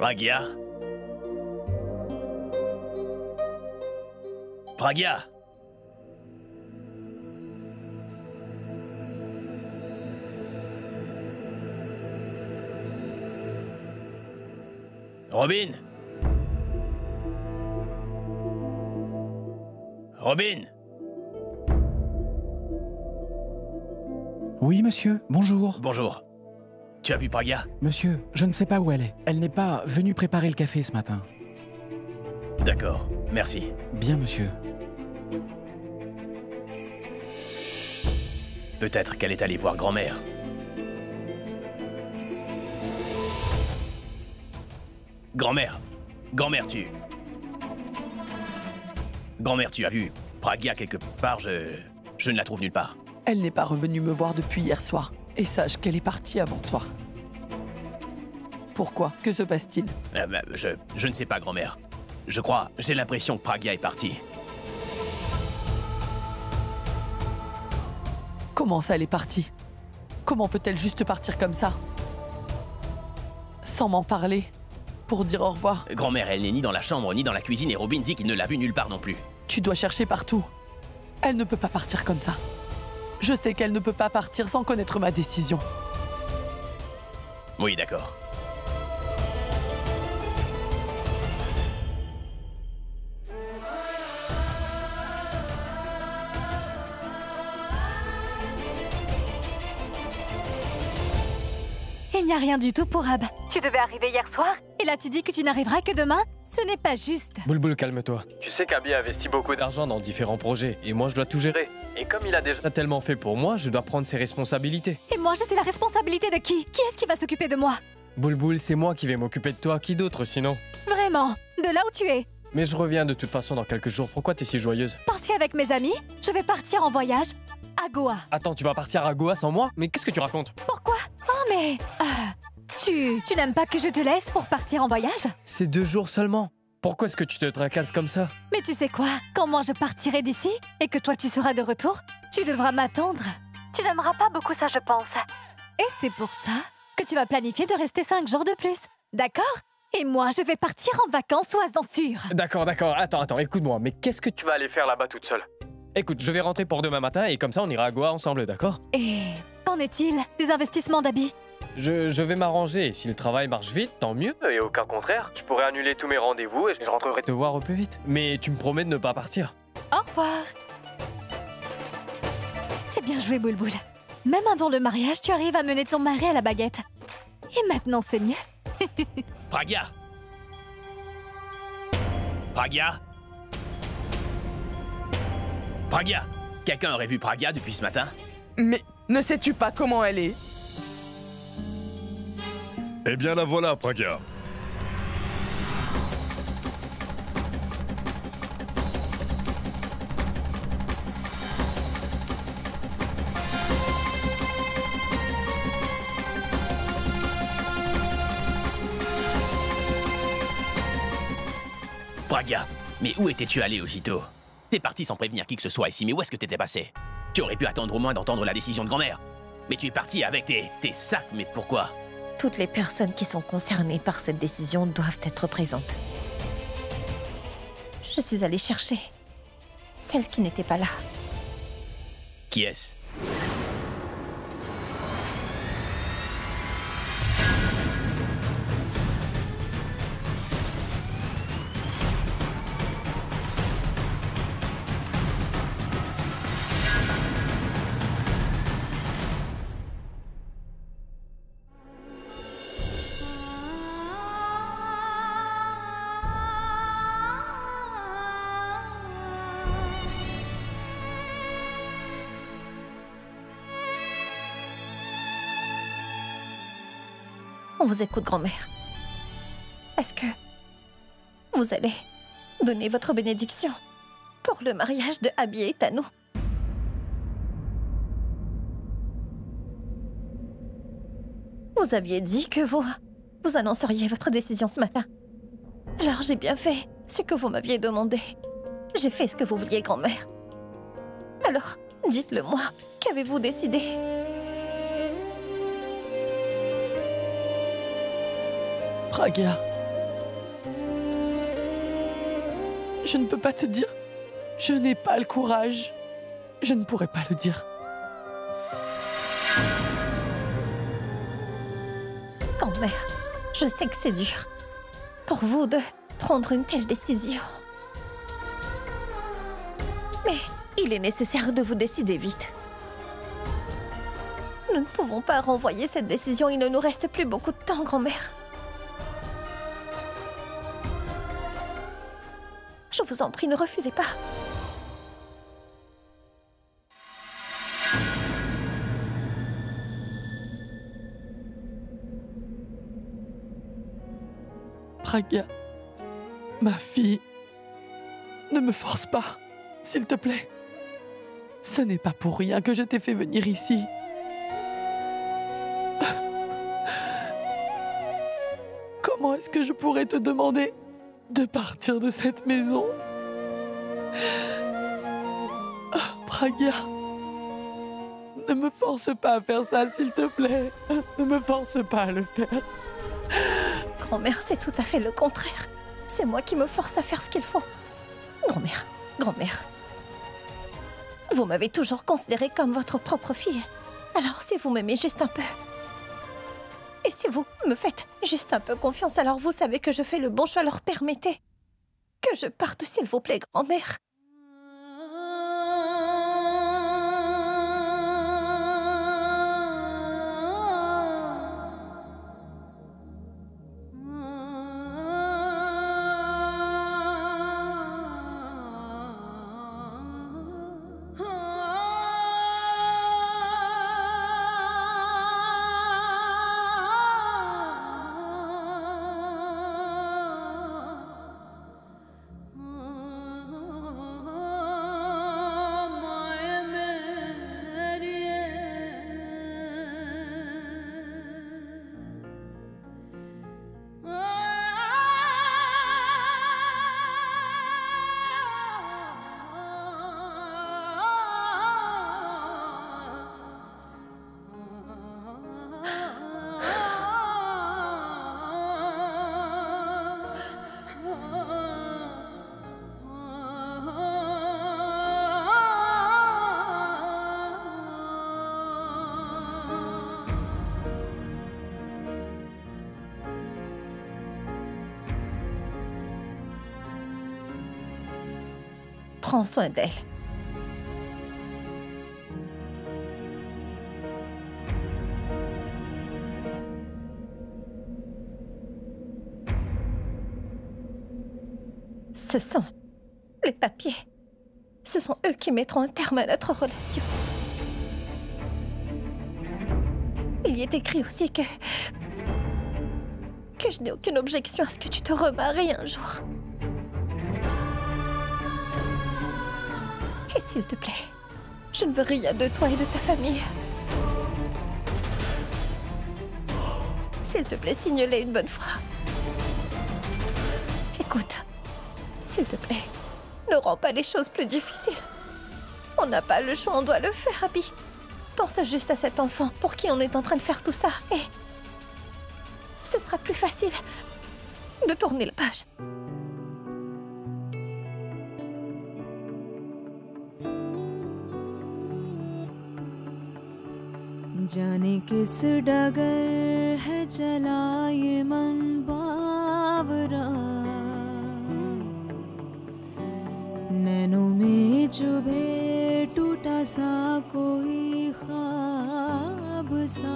Pragya? Pragya? Robin? Robin? Oui, monsieur, bonjour. Bonjour. Tu as vu Pragya? Monsieur, je ne sais pas où elle est. Elle n'est pas venue préparer le café ce matin. D'accord, merci. Bien, monsieur. Peut-être qu'elle est allée voir grand-mère. Grand-mère! Grand-mère, Grand-mère, tu as vu Pragya quelque part? Je ne la trouve nulle part. Elle n'est pas revenue me voir depuis hier soir. Et sache qu'elle est partie avant toi. Pourquoi? Que se passe-t-il? Je ne sais pas, grand-mère. Je crois, j'ai l'impression que Pragya est partie. Comment ça, elle est partie? Comment peut-elle juste partir comme ça? Sans m'en parler? Pour dire au revoir? Grand-mère, elle n'est ni dans la chambre, ni dans la cuisine, et Robin dit qu'il ne l'a vue nulle part non plus. Tu dois chercher partout. Elle ne peut pas partir comme ça. Je sais qu'elle ne peut pas partir sans connaître ma décision. Oui, d'accord. Il n'y a rien du tout pour Ab. Tu devais arriver hier soir, et là tu dis que tu n'arriveras que demain? Ce n'est pas juste. Boulboul, calme-toi. Tu sais qu'Abby a investi beaucoup d'argent dans différents projets, et moi je dois tout gérer. Et comme il a déjà tellement fait pour moi, je dois prendre ses responsabilités. Et moi, je suis la responsabilité de qui? Qui est-ce qui va s'occuper de moi? Boulboul, c'est moi qui vais m'occuper de toi, qui d'autre sinon? Vraiment? De là où tu es? Mais je reviens de toute façon dans quelques jours, pourquoi t'es si joyeuse? Parce qu'avec mes amis, je vais partir en voyage à Goa. Attends, tu vas partir à Goa sans moi? Mais qu'est-ce que tu racontes? Pourquoi? Oh mais... Tu n'aimes pas que je te laisse pour partir en voyage? C'est 2 jours seulement. Pourquoi est-ce que tu te tracasses comme ça? Mais tu sais quoi? Quand moi je partirai d'ici, et que toi tu seras de retour, tu devras m'attendre. Tu n'aimeras pas beaucoup ça, je pense. Et c'est pour ça que tu vas planifier de rester 5 jours de plus. D'accord? Et moi, je vais partir en vacances, sois-en sûr. D'accord, attends, écoute-moi, mais qu'est-ce que tu vas aller faire là-bas toute seule? Écoute, je vais rentrer pour demain matin et comme ça on ira à Goa ensemble, d'accord? Et qu'en est-il des investissements d'Abby? Je vais m'arranger et si le travail marche vite, tant mieux. Et au cas contraire, je pourrais annuler tous mes rendez-vous et je rentrerai te voir au plus vite. Mais tu me promets de ne pas partir. Au revoir. C'est bien joué, Boulboul. Même avant le mariage, tu arrives à mener ton mari à la baguette. Et maintenant, c'est mieux. Pragya! Pragya! Pragya! Quelqu'un aurait vu Pragya depuis ce matin? Mais ne sais-tu pas comment elle est? Eh bien la voilà, Pragya. Pragya, mais où étais-tu allé aussitôt? T'es parti sans prévenir qui que ce soit ici, mais où est-ce que t'étais passé? Tu aurais pu attendre au moins d'entendre la décision de grand-mère. Mais tu es parti avec tes sacs, mais pourquoi? Toutes les personnes qui sont concernées par cette décision doivent être présentes. Je suis allée chercher celle qui n'était pas là. Qui est-ce? On vous écoute, grand-mère. Est-ce que vous allez donner votre bénédiction pour le mariage de Abby et Tano? Vous aviez dit que vous annonceriez votre décision ce matin. Alors j'ai bien fait ce que vous m'aviez demandé. J'ai fait ce que vous vouliez, grand-mère. Alors, dites-le moi, qu'avez-vous décidé? Pragya, Je ne peux pas te dire. Je n'ai pas le courage. Je ne pourrais pas le dire. Grand-mère, je sais que c'est dur pour vous de prendre une telle décision. Mais il est nécessaire de vous décider vite. Nous ne pouvons pas renvoyer cette décision. Il ne nous reste plus beaucoup de temps, grand-mère. Je vous en prie, ne refusez pas. Pragya, ma fille, ne me force pas, s'il te plaît. Ce n'est pas pour rien que je t'ai fait venir ici. Comment est-ce que je pourrais te demander de partir de cette maison? Pragya, ne me force pas à faire ça, s'il te plaît. Ne me force pas à le faire. Grand-mère, c'est tout à fait le contraire. C'est moi qui me force à faire ce qu'il faut. Grand-mère, grand-mère. Vous m'avez toujours considérée comme votre propre fille. Alors si vous m'aimez juste un peu, et si vous me faites juste un peu confiance, alors vous savez que je fais le bon choix. Alors permettez que je parte, s'il vous plaît, grand-mère. Prends soin d'elle. Ce sont les papiers. Ce sont eux qui mettront un terme à notre relation. Il y est écrit aussi que je n'ai aucune objection à ce que tu te remaries un jour. Et s'il te plaît, je ne veux rien de toi et de ta famille. S'il te plaît, signe-les une bonne fois. Écoute, s'il te plaît, ne rends pas les choses plus difficiles. On n'a pas le choix, on doit le faire, Abby. Pense juste à cet enfant pour qui on est en train de faire tout ça et ce sera plus facile de tourner la page. जाने किस डगर है चला ये मन बावरा नैनों में चुभे टूटा सा कोई ख्वाब सा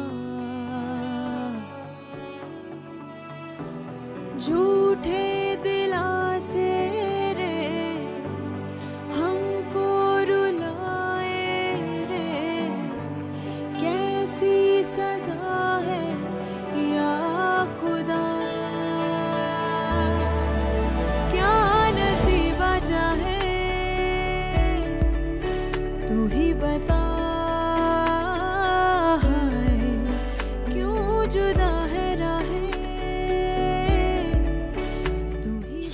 झूठे दिलासे रे हमको रुलाए रे कैसी सजा है या खुदा क्या नसीबा चाहे तू ही बता हाय क्यों जुदा है राहें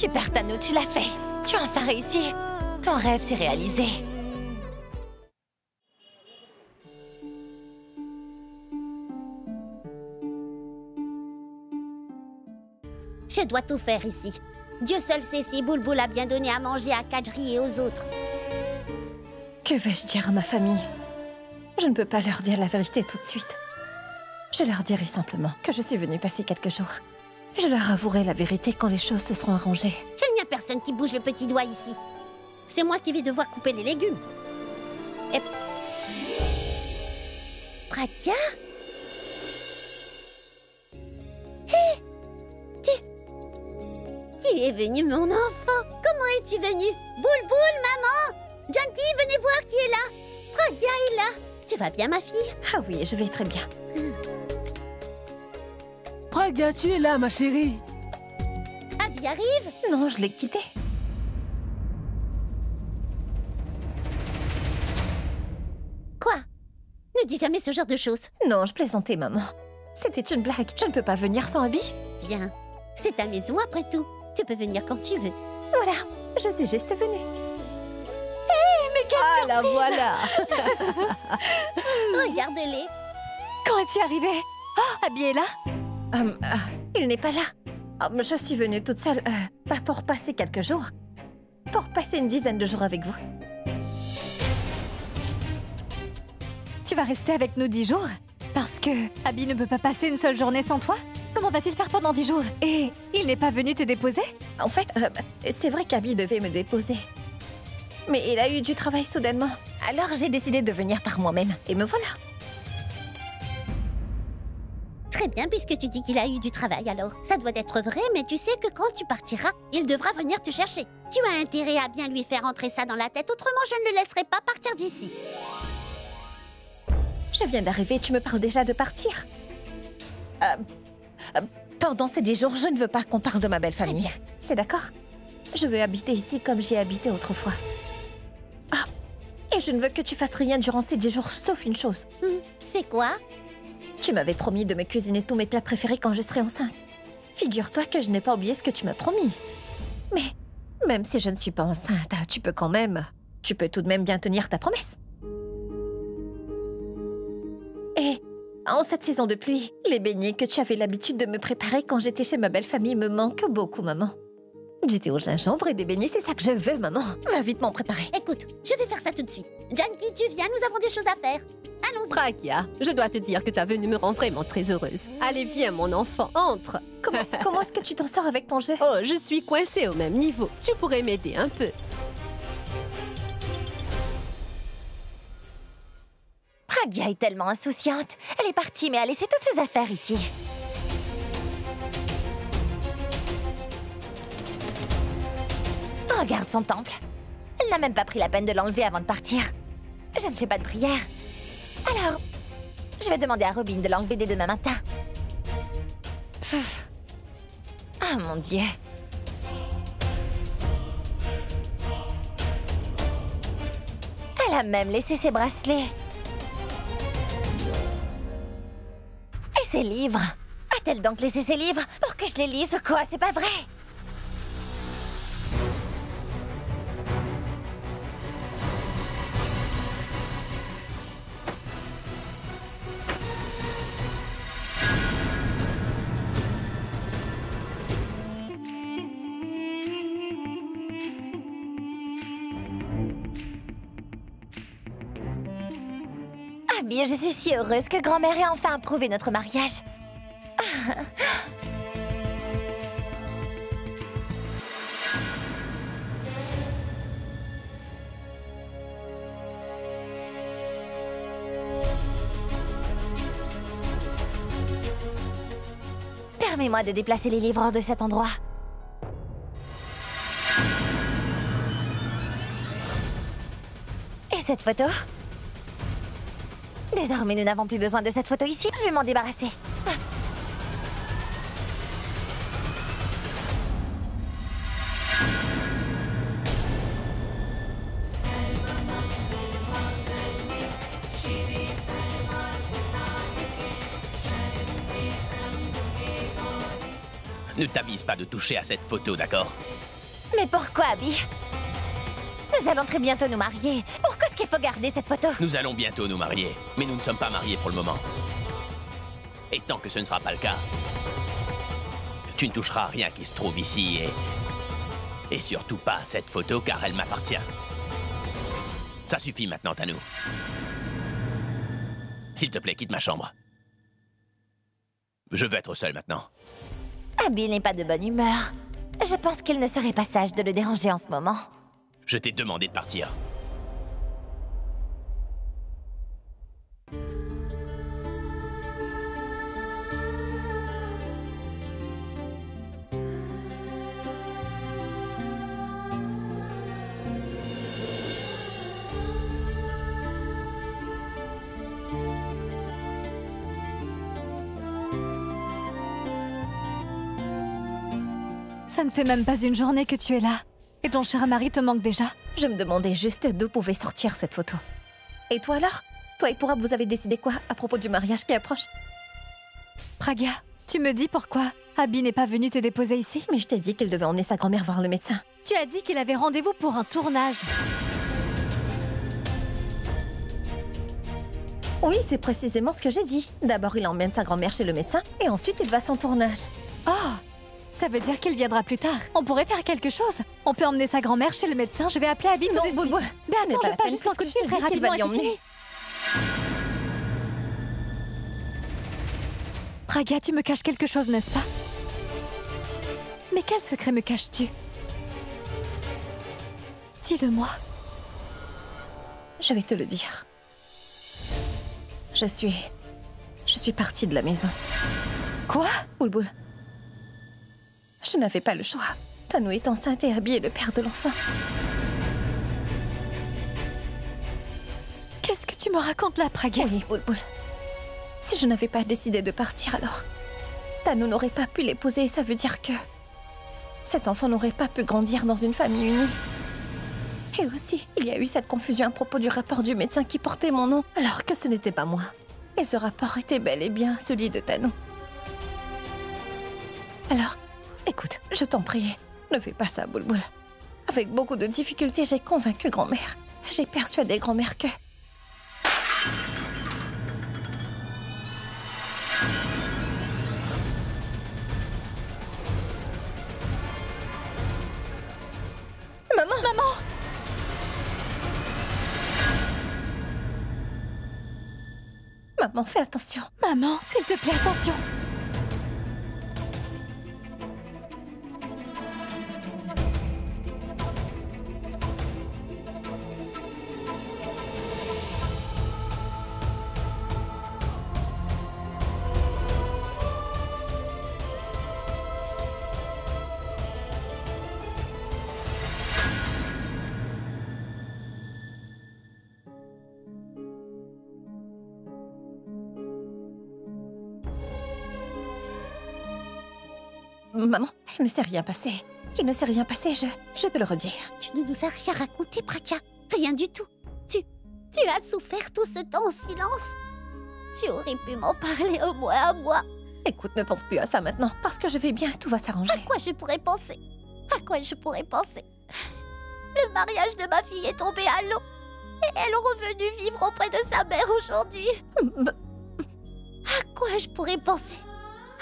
Super Tano, tu l'as fait. Tu as enfin réussi. Ton rêve s'est réalisé. Je dois tout faire ici. Dieu seul sait si Boulboul a bien donné à manger à Kadri et aux autres. Que vais-je dire à ma famille? Je ne peux pas leur dire la vérité tout de suite. Je leur dirai simplement que je suis venue passer quelques jours. Je leur avouerai la vérité quand les choses se seront arrangées. Il n'y a personne qui bouge le petit doigt ici. C'est moi qui vais devoir couper les légumes. Et... Pragya? Hé! Tu es venu, mon enfant. Comment es-tu venu? Boulboul, maman! Junkie, venez voir qui est là. Pragya est là. Tu vas bien, ma fille? Ah oui, je vais très bien. Pragya, tu es là, ma chérie. Abby arrive? Non, je l'ai quitté. Quoi? Ne dis jamais ce genre de choses. Non, je plaisantais, maman. C'était une blague. Je ne peux pas venir sans Abby. Bien. C'est ta maison après tout. Tu peux venir quand tu veux. Voilà, je suis juste venue. Mais quelle Ah, la voilà. Regarde-les. Quand es-tu arrivée? Oh, Abby est là? Il n'est pas là. Je suis venue toute seule, pas pour passer quelques jours. Pour passer une dizaine de jours avec vous. Tu vas rester avec nous 10 jours? Parce que Abby ne peut pas passer une seule journée sans toi? Comment va-t-il faire pendant 10 jours? Et il n'est pas venu te déposer? En fait, c'est vrai qu'Abby devait me déposer. Mais il a eu du travail soudainement. Alors j'ai décidé de venir par moi-même. Et me voilà. Très bien, puisque tu dis qu'il a eu du travail, alors. Ça doit être vrai, mais tu sais que quand tu partiras, il devra venir te chercher. Tu as intérêt à bien lui faire entrer ça dans la tête, autrement je ne le laisserai pas partir d'ici. Je viens d'arriver, tu me parles déjà de partir. Pendant ces 10 jours, je ne veux pas qu'on parle de ma belle famille. C'est d'accord? Je veux habiter ici comme j'y ai habité autrefois. Ah, et je ne veux que tu fasses rien durant ces 10 jours, sauf une chose. C'est quoi? Tu m'avais promis de me cuisiner tous mes plats préférés quand je serai enceinte. Figure-toi que je n'ai pas oublié ce que tu m'as promis. Mais même si je ne suis pas enceinte, tu peux tout de même bien tenir ta promesse. Et en cette saison de pluie, les beignets que tu avais l'habitude de me préparer quand j'étais chez ma belle famille me manquent beaucoup, maman. Du thé au gingembre et des beignets, c'est ça que je veux, maman. Va vite m'en préparer. Écoute, je vais faire ça tout de suite. Junkie, tu viens, nous avons des choses à faire. Allons-y. Pragya, je dois te dire que ta venue me rend vraiment très heureuse. Allez, viens, mon enfant, entre. Comment est-ce que tu t'en sors avec ton jeu? Oh, je suis coincée au même niveau. Tu pourrais m'aider un peu. Pragya est tellement insouciante. Elle est partie, mais a laissé toutes ses affaires ici. Regarde son temple. Elle n'a même pas pris la peine de l'enlever avant de partir. Je ne fais pas de prière. Alors, je vais demander à Robin de l'enlever dès demain matin. Pfff. Ah, mon Dieu. Elle a même laissé ses bracelets. Et ses livres. A-t-elle donc laissé ses livres pour que je les lise ou quoi? C'est pas vrai. Abby, je suis si heureuse que grand-mère ait enfin approuvé notre mariage. Permets-moi de déplacer les livres hors de cet endroit. Et cette photo? Désormais, nous n'avons plus besoin de cette photo ici. Je vais m'en débarrasser. Ne t'avise pas de toucher à cette photo, d'accord? Mais pourquoi, Abby? Nous allons très bientôt nous marier. Pourquoi est-ce qu'il faut garder cette photo? Nous allons bientôt nous marier, mais nous ne sommes pas mariés pour le moment. Et tant que ce ne sera pas le cas, tu ne toucheras à rien qui se trouve ici et Et surtout pas cette photo car elle m'appartient. Ça suffit maintenant, Tanou. S'il te plaît, quitte ma chambre. Je veux être seul maintenant. Abby n'est pas de bonne humeur. Je pense qu'il ne serait pas sage de le déranger en ce moment. Je t'ai demandé de partir. Ça ne fait même pas une journée que tu es là. Et ton cher mari te manque déjà. Je me demandais juste d'où pouvait sortir cette photo. Et toi alors? Toi et Purab, vous avez décidé quoi à propos du mariage qui approche? Pragya, tu me dis pourquoi Abby n'est pas venu te déposer ici? Mais je t'ai dit qu'il devait emmener sa grand-mère voir le médecin. Tu as dit qu'il avait rendez-vous pour un tournage. Oui, c'est précisément ce que j'ai dit. D'abord, il emmène sa grand-mère chez le médecin et ensuite il va sans tournage. Oh! Ça veut dire qu'il viendra plus tard. On pourrait faire quelque chose. On peut emmener sa grand-mère chez le médecin. Je vais appeler Abby tout de suite. Non, mais attends, je passe juste un coup de fil très rapidement et c'est fini. Pragya, tu me caches quelque chose, n'est-ce pas? Mais quel secret me caches-tu? Dis-le-moi. Je vais te le dire. Je suis partie de la maison. Quoi? Bulbul. Je n'avais pas le choix. Tanou est enceinte et Abby est le père de l'enfant. Qu'est-ce que tu me racontes là, Pragya? Oui, Bulbul. Si je n'avais pas décidé de partir alors, Tanou n'aurait pas pu l'épouser et ça veut dire que cet enfant n'aurait pas pu grandir dans une famille unie. Et aussi, il y a eu cette confusion à propos du rapport du médecin qui portait mon nom alors que ce n'était pas moi. Et ce rapport était bel et bien celui de Tanou. Alors, écoute, je t'en prie, ne fais pas ça, Bulbul. Avec beaucoup de difficultés, j'ai convaincu grand-mère. J'ai persuadé grand-mère que... Maman! Maman! Maman, fais attention. Maman, s'il te plaît, attention. Maman, il ne s'est rien passé. Il ne s'est rien passé, je te le redis. Tu ne nous as rien raconté, Pragya. Rien du tout. Tu as souffert tout ce temps en silence. Tu aurais pu m'en parler au moins à moi. Écoute, ne pense plus à ça maintenant, parce que je vais bien, tout va s'arranger. À quoi je pourrais penser? À quoi je pourrais penser? Le mariage de ma fille est tombé à l'eau. Et elle est revenue vivre auprès de sa mère aujourd'hui. À quoi je pourrais penser?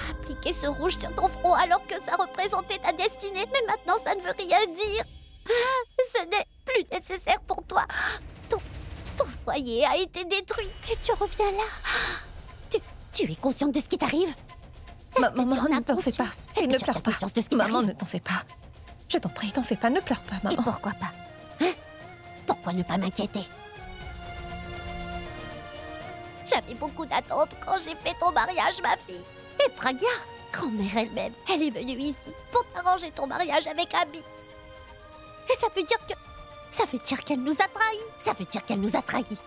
Appliquer ce rouge sur ton front alors que ça représentait ta destinée, mais maintenant ça ne veut rien dire. Ce n'est plus nécessaire pour toi. Ton foyer a été détruit et tu reviens là. Tu es consciente de ce qui t'arrive? Maman, ne t'en fais pas. Et ne pleure pas. Maman, ne t'en fais pas. Je t'en prie, t'en fais pas, ne pleure pas, maman. Et pourquoi pas? Hein? Pourquoi ne pas m'inquiéter? J'avais beaucoup d'attentes quand j'ai fait ton mariage, ma fille. Et Pragya, grand-mère elle-même, elle est venue ici pour t'arranger ton mariage avec Abby. Et ça veut dire qu'elle nous a trahis. Ça veut dire qu'elle nous a trahis.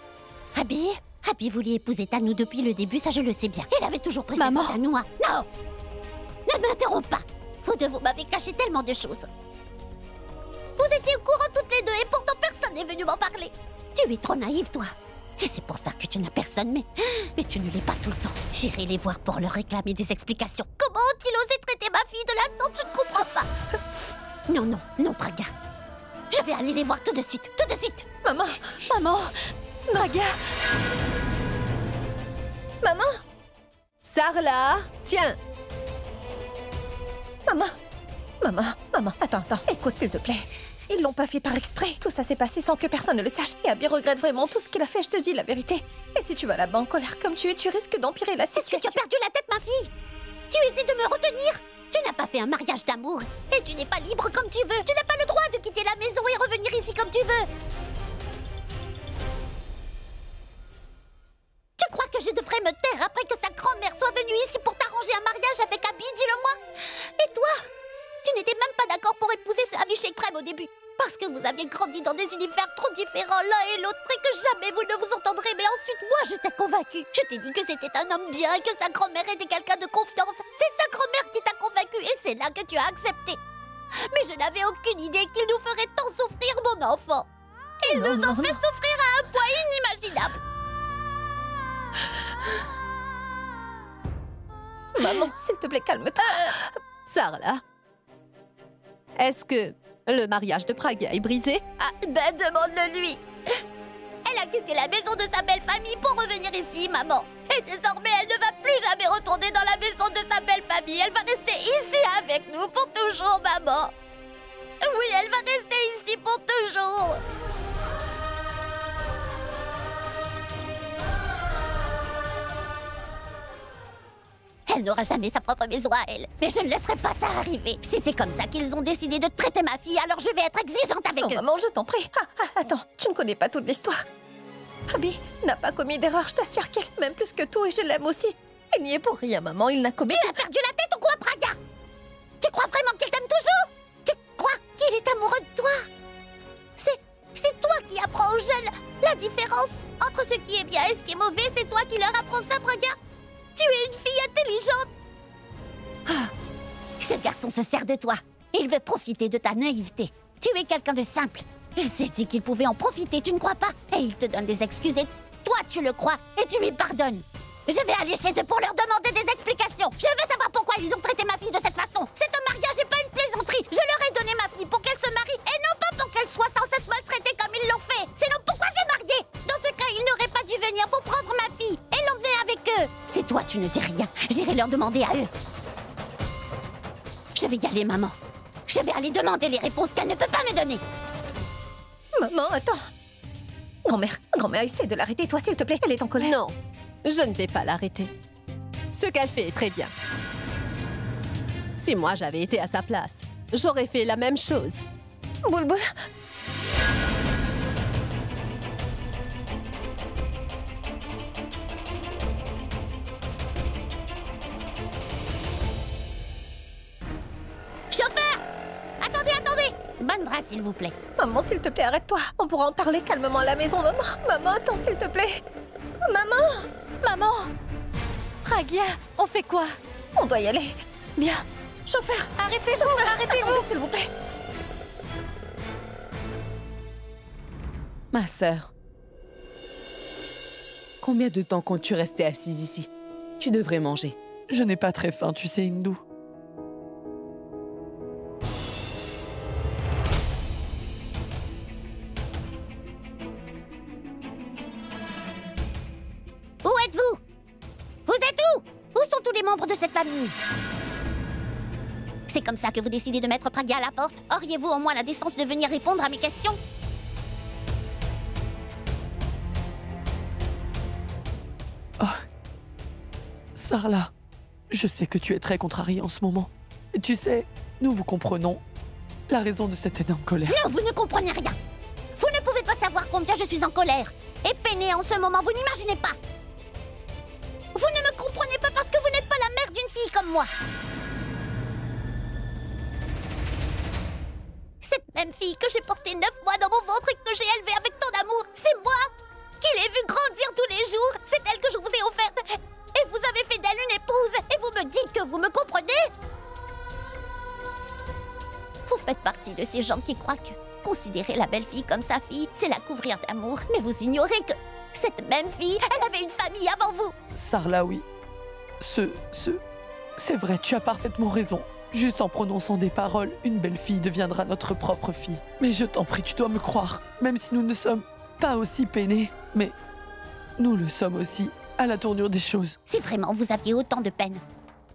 Abby voulait épouser Tanou depuis le début, ça je le sais bien. Elle avait toujours préféré Tanou à... Non! Ne m'interromps pas. Vous deux, vous m'avez caché tellement de choses. Vous étiez au courant toutes les deux et pourtant personne n'est venu m'en parler. Tu es trop naïve, toi. Et c'est pour ça que tu n'as personne, mais tu ne l'es pas tout le temps. J'irai les voir pour leur réclamer des explications. Comment ont-ils osé traiter ma fille de la sorte? Je ne comprends pas. Non, Pragya. Je vais aller les voir tout de suite, Maman! Pragya! Maman! Sarla, tiens! Maman! Maman, attends, écoute s'il te plaît. Ils l'ont pas fait par exprès. Tout ça s'est passé sans que personne ne le sache. Et Abby regrette vraiment tout ce qu'il a fait, je te dis la vérité. Et si tu vas là-bas en colère comme tu es, tu risques d'empirer la situation. Est-ce que tu as perdu la tête, ma fille? Tu essaies de me retenir? Tu n'as pas fait un mariage d'amour. Et tu n'es pas libre comme tu veux. Tu n'as pas le droit de quitter la maison et revenir ici comme tu veux. Tu crois que je devrais me taire après que sa grand-mère soit venue ici pour t'arranger un mariage avec Abby? Dis-le-moi. Et toi? Tu n'étais même pas d'accord pour épouser ce Abhishek Prem au début. Parce que vous aviez grandi dans des univers trop différents l'un et l'autre et que jamais vous ne vous entendrez. Mais ensuite, moi, je t'ai convaincu. Je t'ai dit que c'était un homme bien et que sa grand-mère était quelqu'un de confiance. C'est sa grand-mère qui t'a convaincu et c'est là que tu as accepté. Mais je n'avais aucune idée qu'il nous ferait tant souffrir, mon enfant. Il nous en fait souffrir à un point inimaginable. Maman, s'il te plaît, calme-toi. Sarla, est-ce que le mariage de Pragya est brisé? Ah, ben demande-le lui. Elle a quitté la maison de sa belle famille pour revenir ici, maman. Et désormais, elle ne va plus jamais retourner dans la maison de sa belle famille. Elle va rester ici avec nous pour toujours, maman. Oui, elle va rester ici pour toujours. Elle n'aura jamais sa propre maison à elle. Mais je ne laisserai pas ça arriver. Si c'est comme ça qu'ils ont décidé de traiter ma fille, alors je vais être exigeante avec eux. Maman, je t'en prie. Attends, tu ne connais pas toute l'histoire. Abby n'a pas commis d'erreur, je t'assure qu'elle m'aime plus que tout et je l'aime aussi. Il n'y est pour rien, maman, il n'a commis... Tu as perdu la tête ou quoi, Pragya? Tu crois vraiment qu'il t'aime toujours? Tu crois qu'il est amoureux de toi? C'est toi qui apprends aux jeunes la différence entre ce qui est bien et ce qui est mauvais. C'est toi qui leur apprends ça, Pragya? Tu es une fille intelligente. Ce garçon se sert de toi. Il veut profiter de ta naïveté. Tu es quelqu'un de simple. Il s'est dit qu'il pouvait en profiter, tu ne crois pas? Et il te donne des excuses et toi tu le crois et tu lui pardonnes. Je vais aller chez eux pour leur demander des explications. Je veux savoir pourquoi ils ont traité ma fille de cette façon. C'est un mariage et pas une plaisanterie. Je leur ai donné ma fille pour qu'elle se marie et non pas pour qu'elle soit sans cesse maltraitée comme ils l'ont fait. Sinon pourquoi s'est mariée? Dans ce cas, ils n'auraient pas dû venir pour prendre ma fille et l'emmener avec eux. Si toi tu ne dis rien, j'irai leur demander à eux. Je vais y aller, maman. Je vais aller demander les réponses qu'elle ne peut pas me donner. Maman, attends. Grand-mère, essaie de l'arrêter, toi, s'il te plaît. Elle est en colère. Non, je ne vais pas l'arrêter. Ce qu'elle fait est très bien. Si moi j'avais été à sa place, j'aurais fait la même chose. Boulboul. Chauffeur! Attendez! Bonne brasse, s'il vous plaît. Maman, s'il te plaît, arrête-toi. On pourra en parler calmement à la maison, maman. Maman, attends, s'il te plaît. Maman! Pragya, on fait quoi? On doit y aller. Bien. Chauffeur! Arrêtez-vous! Arrêtez, s'il vous plaît. Ma sœur, combien de temps comptes-tu rester assise ici? Tu devrais manger. Je n'ai pas très faim, tu sais, Hindou. Où êtes-vous? Vous êtes où? Où sont tous les membres de cette famille? C'est comme ça que vous décidez de mettre Pragya à la porte? Auriez-vous au moins la décence de venir répondre à mes questions? Oh. Sarla, je sais que tu es très contrariée en ce moment. Et tu sais, nous vous comprenons la raison de cette énorme colère. Non, vous ne comprenez rien. Vous ne pouvez pas savoir combien je suis en colère. Et peinée en ce moment, vous n'imaginez pas. Vous ne me comprenez pas parce que vous n'êtes pas la mère d'une fille comme moi. Cette même fille que j'ai portée 9 mois dans mon ventre et que j'ai élevée avec tant d'amour, c'est moi qui l'ai vue grandir tous les jours. C'est elle que je vous ai offerte. Et vous avez fait d'elle une épouse. Et vous me dites que vous me comprenez? Vous faites partie de ces gens qui croient que considérer la belle-fille comme sa fille, c'est la couvrir d'amour. Mais vous ignorez que cette même fille, elle avait une famille avant vous. Sarla, oui. C'est vrai, tu as parfaitement raison. Juste en prononçant des paroles, une belle fille deviendra notre propre fille. Mais je t'en prie, tu dois me croire. Même si nous ne sommes pas aussi peinés, mais nous le sommes aussi à la tournure des choses. Si vraiment vous aviez autant de peine,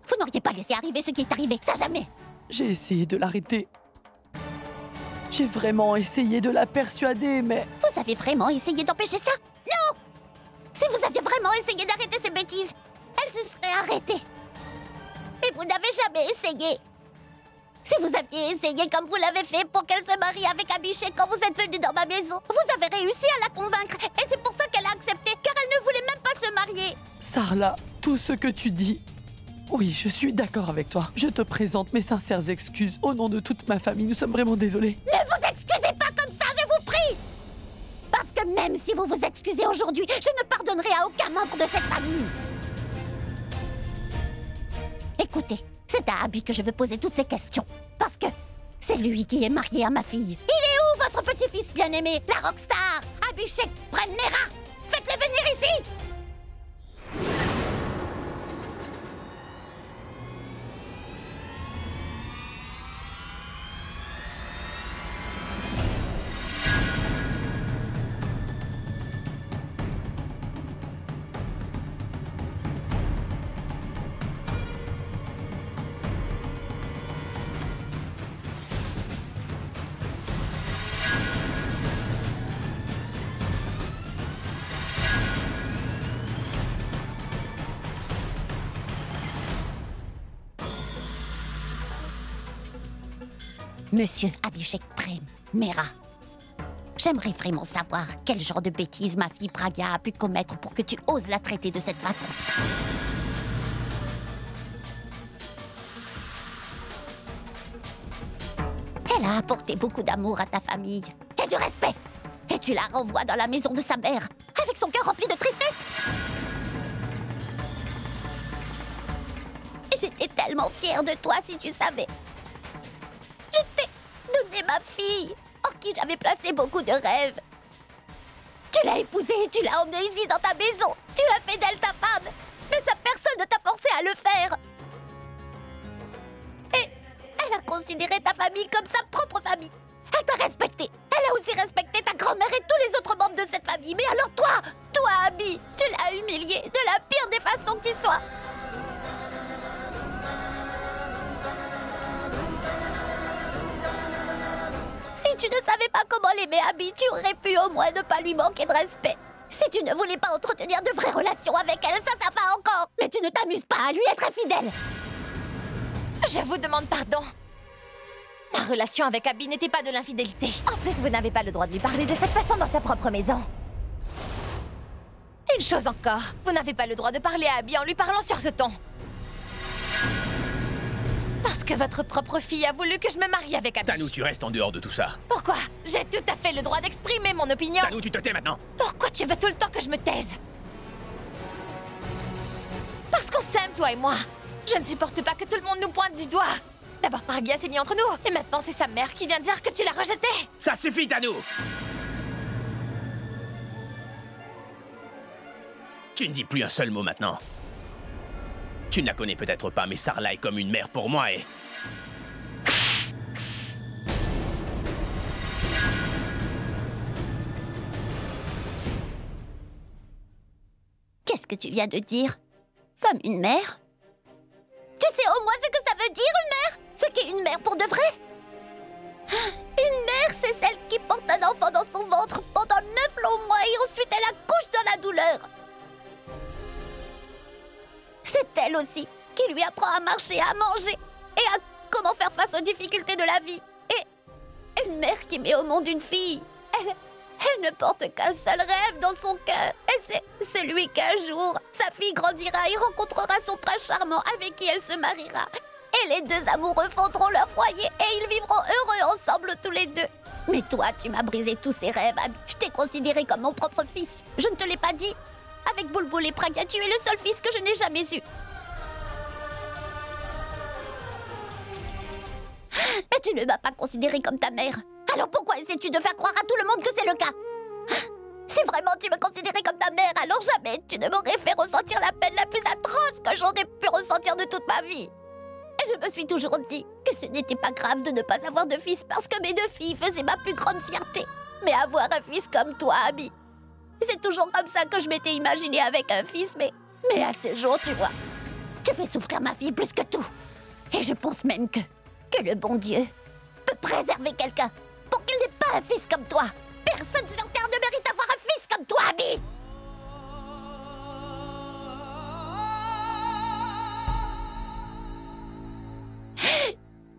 vous n'auriez pas laissé arriver ce qui est arrivé, ça jamais. J'ai essayé de l'arrêter. J'ai vraiment essayé de la persuader, mais... Vous avez vraiment essayé d'empêcher ça? Non! Si vous aviez vraiment essayé d'arrêter ces bêtises, elle se serait arrêtée. Mais vous n'avez jamais essayé. Si vous aviez essayé comme vous l'avez fait pour qu'elle se marie avec Abhishek quand vous êtes venu dans ma maison, vous avez réussi à la convaincre. Et c'est pour ça qu'elle a accepté, car elle ne voulait même pas se marier. Sarla, tout ce que tu dis... Oui, je suis d'accord avec toi. Je te présente mes sincères excuses au nom de toute ma famille. Nous sommes vraiment désolés. Ne vous excusez pas comme ça, je vous prie! Parce que même si vous vous excusez aujourd'hui, je ne pardonnerai à aucun membre de cette famille. Écoutez, c'est à Abhi que je veux poser toutes ces questions. Parce que c'est lui qui est marié à ma fille. Il est où votre petit-fils bien-aimé, la rockstar, Abhishek Prem Mehra? Faites-le venir ici! Monsieur Abhishek Prem Mehra, j'aimerais vraiment savoir quel genre de bêtises ma fille Pragya a pu commettre pour que tu oses la traiter de cette façon. Elle a apporté beaucoup d'amour à ta famille et du respect. Et tu la renvoies dans la maison de sa mère avec son cœur rempli de tristesse. J'étais tellement fière de toi si tu savais. Je t'ai donné ma fille, en qui j'avais placé beaucoup de rêves. Tu l'as épousée et tu l'as emmenée ici dans ta maison. Tu as fait d'elle ta femme. Mais ça, personne ne t'a forcé à le faire. Et elle a considéré ta famille comme sa propre famille. Elle t'a respecté. Elle a aussi respecté ta grand-mère et tous les autres membres de cette famille. Mais alors toi, Abhi, tu l'as humiliée de la pire des façons qui soit. Si tu ne savais pas comment l'aimer, Abhi, tu aurais pu au moins ne pas lui manquer de respect. Si tu ne voulais pas entretenir de vraies relations avec elle, ça va encore. Mais tu ne t'amuses pas à lui être infidèle. Je vous demande pardon. Ma relation avec Abhi n'était pas de l'infidélité. En plus, vous n'avez pas le droit de lui parler de cette façon dans sa propre maison. Une chose encore, vous n'avez pas le droit de parler à Abhi en lui parlant sur ce ton. Parce que votre propre fille a voulu que je me marie avec Abhi. Tanou, tu restes en dehors de tout ça. Pourquoi? J'ai tout à fait le droit d'exprimer mon opinion. Tanou, tu te tais maintenant. Pourquoi tu veux tout le temps que je me taise? Parce qu'on s'aime, toi et moi. Je ne supporte pas que tout le monde nous pointe du doigt. D'abord, Pragya s'est mis entre nous. Et maintenant, c'est sa mère qui vient dire que tu l'as rejetée. Ça suffit, Tanou. Tu ne dis plus un seul mot maintenant. Tu ne la connais peut-être pas, mais Sarla est comme une mère pour moi et... Qu'est-ce que tu viens de dire? Comme une mère? Tu sais au moins ce que ça veut dire, une mère? Ce qu'est une mère pour de vrai? Une mère, c'est celle qui porte un enfant dans son ventre pendant 9 longs mois et ensuite elle accouche dans la douleur. C'est elle aussi qui lui apprend à marcher, à manger et à comment faire face aux difficultés de la vie. Et une mère qui met au monde une fille, elle ne porte qu'un seul rêve dans son cœur. Et c'est celui qu'un jour, sa fille grandira et rencontrera son prince charmant avec qui elle se mariera. Et les deux amoureux fondront leur foyer et ils vivront heureux ensemble tous les deux. Mais toi, tu m'as brisé tous ces rêves, Abhi. Je t'ai considéré comme mon propre fils. Je ne te l'ai pas dit. Avec Bulbul et Pragya, tu es le seul fils que je n'ai jamais eu. Mais tu ne m'as pas considéré comme ta mère. Alors pourquoi essaies-tu de faire croire à tout le monde que c'est le cas? Si vraiment tu me considérais comme ta mère, alors jamais tu ne m'aurais fait ressentir la peine la plus atroce que j'aurais pu ressentir de toute ma vie. Et je me suis toujours dit que ce n'était pas grave de ne pas avoir de fils parce que mes 2 filles faisaient ma plus grande fierté. Mais avoir un fils comme toi, Abhi, c'est toujours comme ça que je m'étais imaginé avec un fils, mais à ce jour, tu vois, tu fais souffrir ma fille plus que tout. Et je pense même que que le bon Dieu peut préserver quelqu'un pour qu'il n'ait pas un fils comme toi. Personne sur Terre ne mérite d'avoir un fils comme toi, Abby.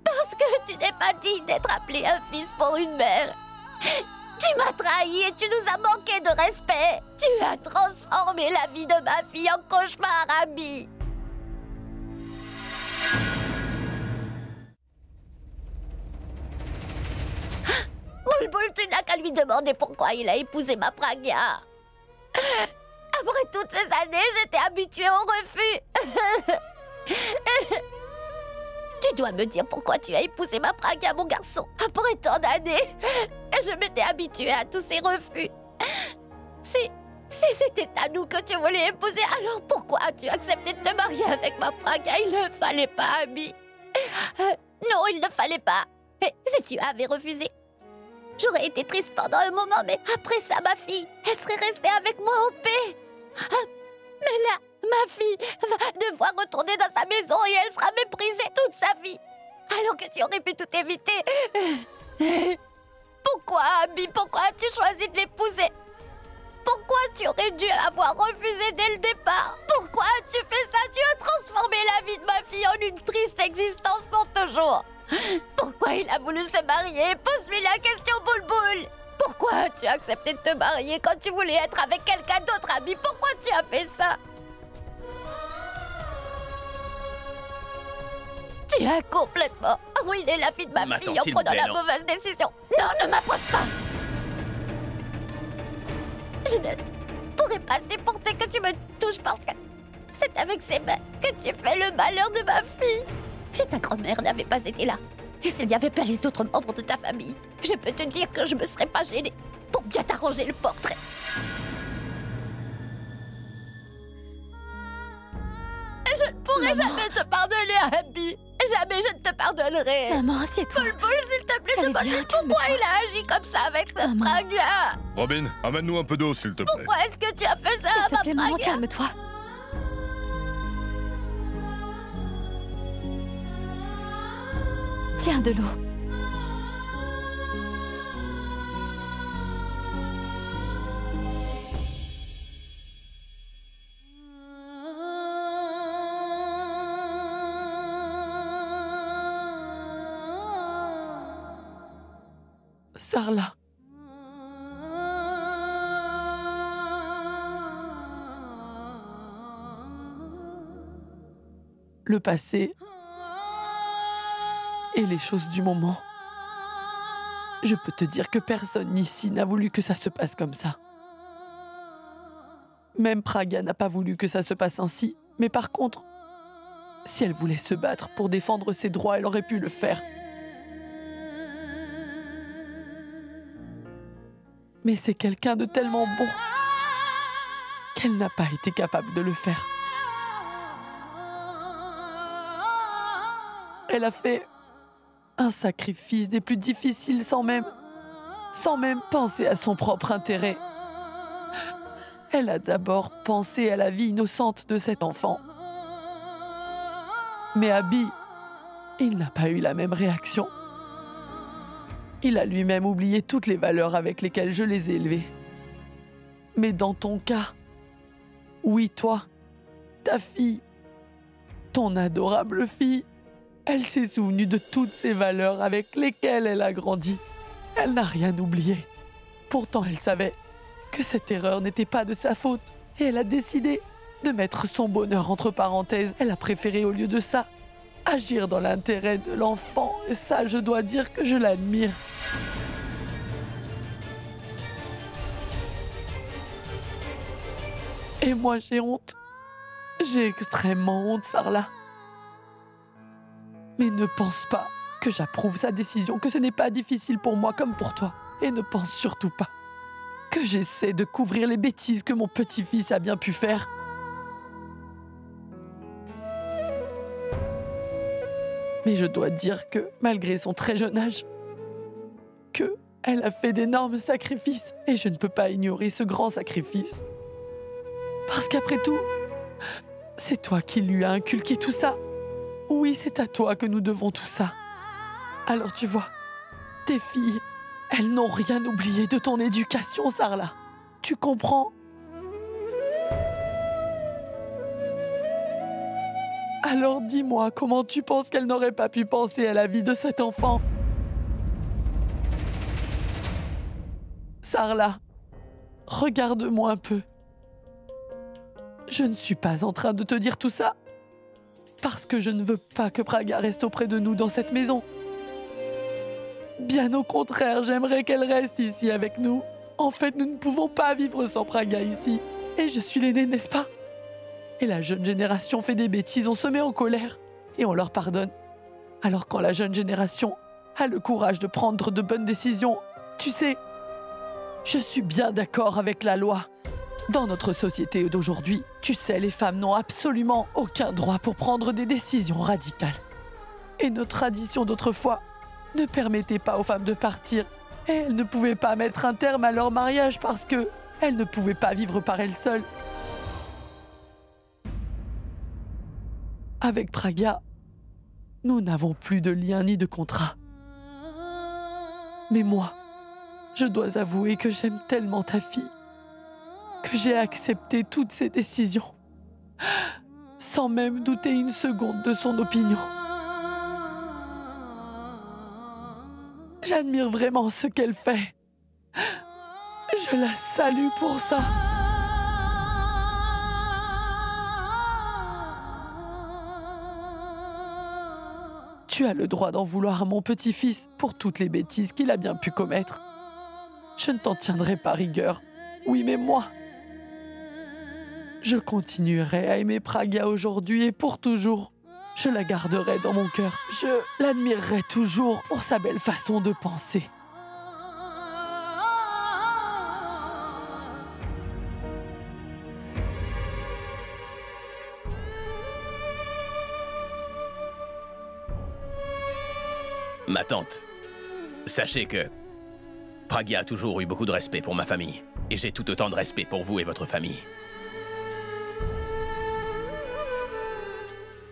Parce que tu n'es pas digne d'être appelé un fils pour une mère. Tu m'as trahi et tu nous as manqué de respect. Tu as transformé la vie de ma fille en cauchemar, Abby. Bulbul, tu n'as qu'à lui demander pourquoi il a épousé ma Pragya. Après toutes ces années, j'étais habituée au refus. Tu dois me dire pourquoi tu as épousé ma Pragya, mon garçon. Après tant d'années, je m'étais habituée à tous ces refus. Si c'était à nous que tu voulais épouser, alors pourquoi as-tu accepté de te marier avec ma Pragya? Il ne fallait pas, Abby. Non, il ne fallait pas. Et si tu avais refusé, j'aurais été triste pendant un moment, mais après ça, ma fille, elle serait restée avec moi en paix. Mais là, ma fille va devoir retourner dans sa maison et elle sera méprisée toute sa vie. Alors que tu aurais pu tout éviter. Pourquoi, Abby? Pourquoi as-tu choisi de l'épouser? Pourquoi tu aurais dû avoir refusé dès le départ? Pourquoi as-tu fait ça? Tu as transformé la vie de ma fille en une triste existence pour toujours. Pourquoi il a voulu se marier? Pose-lui la question, Bulbul. Pourquoi as-tu accepté de te marier quand tu voulais être avec quelqu'un d'autre, Abby? Pourquoi tu as fait ça? Tu as complètement ruiné la vie de ma fille en prenant la mauvaise décision. Non, ne m'approche pas. Je ne pourrais pas supporter que tu me touches parce que c'est avec ses mains que tu fais le malheur de ma fille. Si ta grand-mère n'avait pas été là, et s'il n'y avait pas les autres membres de ta famille, je peux te dire que je me serais pas gênée pour bien t'arranger le portrait. Je ne pourrai jamais te pardonner, Abby. Jamais je ne te pardonnerai. Maman, assieds-toi. Bulbul, s'il te plaît, demande-lui pourquoi il a agi comme ça avec notre Pragya. Robin, amène-nous un peu d'eau, s'il te plaît. Pourquoi est-ce que tu as fait ça, S'il te plaît, maman, calme-toi. Tiens de l'eau. Sarla. Le passé et les choses du moment. Je peux te dire que personne ici n'a voulu que ça se passe comme ça. Même Pragya n'a pas voulu que ça se passe ainsi. Mais par contre, si elle voulait se battre pour défendre ses droits, elle aurait pu le faire. Mais c'est quelqu'un de tellement bon qu'elle n'a pas été capable de le faire. Elle a fait un sacrifice des plus difficiles sans même penser à son propre intérêt. Elle a d'abord pensé à la vie innocente de cet enfant. Mais Abby, il n'a pas eu la même réaction. Il a lui-même oublié toutes les valeurs avec lesquelles je les ai élevés. Mais dans ton cas, oui, toi, ta fille, ton adorable fille, elle s'est souvenue de toutes ces valeurs avec lesquelles elle a grandi. Elle n'a rien oublié. Pourtant, elle savait que cette erreur n'était pas de sa faute. Et elle a décidé de mettre son bonheur entre parenthèses. Elle a préféré, au lieu de ça, agir dans l'intérêt de l'enfant. Et ça, je dois dire que je l'admire. Et moi, j'ai honte. J'ai extrêmement honte, Sarla. Mais ne pense pas que j'approuve sa décision, que ce n'est pas difficile pour moi comme pour toi. Et ne pense surtout pas que j'essaie de couvrir les bêtises que mon petit-fils a bien pu faire. Mais je dois dire que, malgré son très jeune âge, elle a fait d'énormes sacrifices. Et je ne peux pas ignorer ce grand sacrifice. Parce qu'après tout, c'est toi qui lui as inculqué tout ça. Oui, c'est à toi que nous devons tout ça. Alors tu vois, tes filles, elles n'ont rien oublié de ton éducation, Sarla. Tu comprends? Alors dis-moi, comment tu penses qu'elle n'aurait pas pu penser à la vie de cet enfant? Sarla, regarde-moi un peu. Je ne suis pas en train de te dire tout ça parce que je ne veux pas que Praga reste auprès de nous dans cette maison. Bien au contraire, j'aimerais qu'elle reste ici avec nous. En fait, nous ne pouvons pas vivre sans Praga ici. Et je suis l'aînée, n'est-ce pas? Et la jeune génération fait des bêtises, on se met en colère et on leur pardonne. Alors quand la jeune génération a le courage de prendre de bonnes décisions, tu sais, je suis bien d'accord avec la loi. Dans notre société d'aujourd'hui, tu sais, les femmes n'ont absolument aucun droit pour prendre des décisions radicales. Et nos traditions d'autrefois ne permettaient pas aux femmes de partir. Et elles ne pouvaient pas mettre un terme à leur mariage parce que elles ne pouvaient pas vivre par elles seules. Avec Praga, nous n'avons plus de lien ni de contrat. Mais moi, je dois avouer que j'aime tellement ta fille que j'ai accepté toutes ses décisions, sans même douter une seconde de son opinion. J'admire vraiment ce qu'elle fait. Je la salue pour ça. Tu as le droit d'en vouloir à mon petit-fils pour toutes les bêtises qu'il a bien pu commettre. Je ne t'en tiendrai pas rigueur. Oui, mais moi, je continuerai à aimer Praga aujourd'hui et pour toujours. Je la garderai dans mon cœur. Je l'admirerai toujours pour sa belle façon de penser. Ma tante, sachez que Praga a toujours eu beaucoup de respect pour ma famille. Et j'ai tout autant de respect pour vous et votre famille.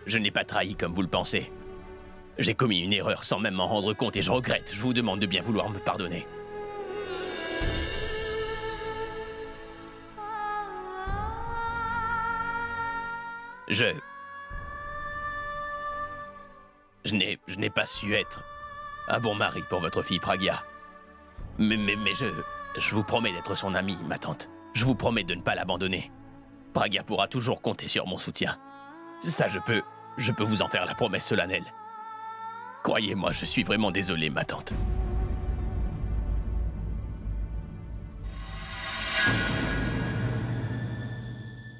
Je n'ai pas trahi comme vous le pensez. J'ai commis une erreur sans même m'en rendre compte et je regrette. Je vous demande de bien vouloir me pardonner. Je n'ai pas su être un bon mari pour votre fille Praga. Mais je vous promets d'être son ami, ma tante. Je vous promets de ne pas l'abandonner. Praga pourra toujours compter sur mon soutien. Ça, je peux vous en faire la promesse solennelle. Croyez-moi, je suis vraiment désolé, ma tante.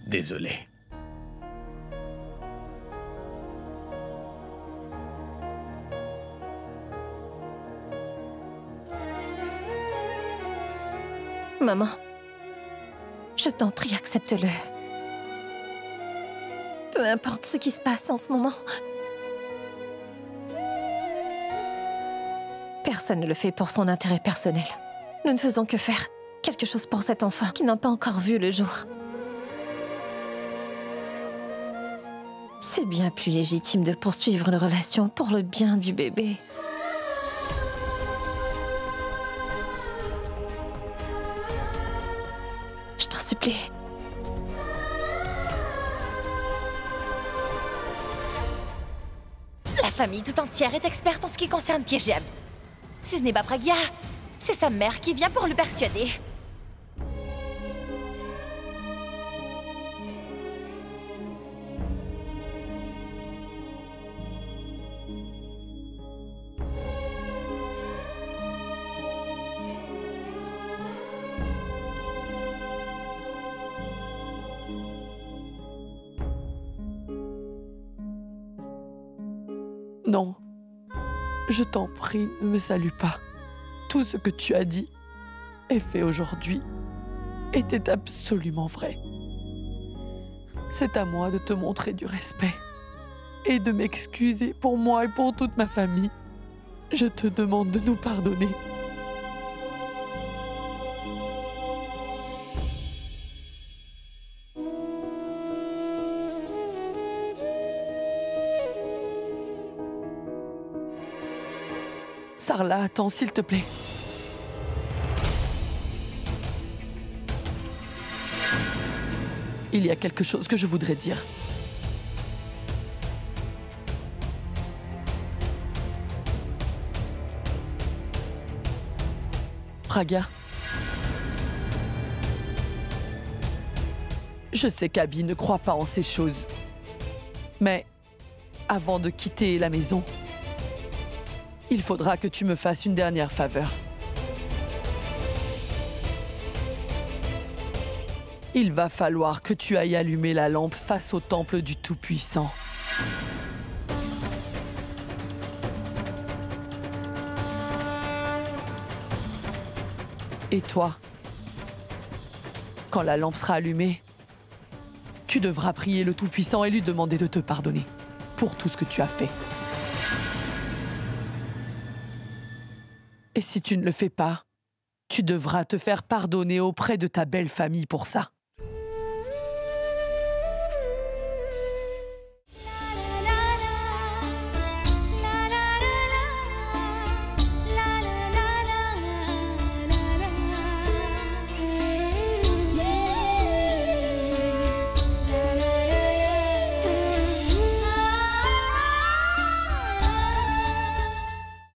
Désolé. Maman, je t'en prie, accepte-le. Peu importe ce qui se passe en ce moment. Personne ne le fait pour son intérêt personnel. Nous ne faisons que faire quelque chose pour cet enfant qui n'a pas encore vu le jour. C'est bien plus légitime de poursuivre une relation pour le bien du bébé. Je t'en supplie. La famille tout entière est experte en ce qui concerne Piégem. Si ce n'est pas Praga, c'est sa mère qui vient pour le persuader. Non, je t'en prie, ne me salue pas. Tout ce que tu as dit et fait aujourd'hui était absolument vrai. C'est à moi de te montrer du respect et de m'excuser pour moi et pour toute ma famille. Je te demande de nous pardonner. Sarla, attends, s'il te plaît. Il y a quelque chose que je voudrais dire. Pragya. Je sais qu'Abby ne croit pas en ces choses. Mais avant de quitter la maison, il faudra que tu me fasses une dernière faveur. Il va falloir que tu ailles allumer la lampe face au temple du Tout-Puissant. Et toi, quand la lampe sera allumée, tu devras prier le Tout-Puissant et lui demander de te pardonner pour tout ce que tu as fait. Et si tu ne le fais pas, tu devras te faire pardonner auprès de ta belle famille pour ça.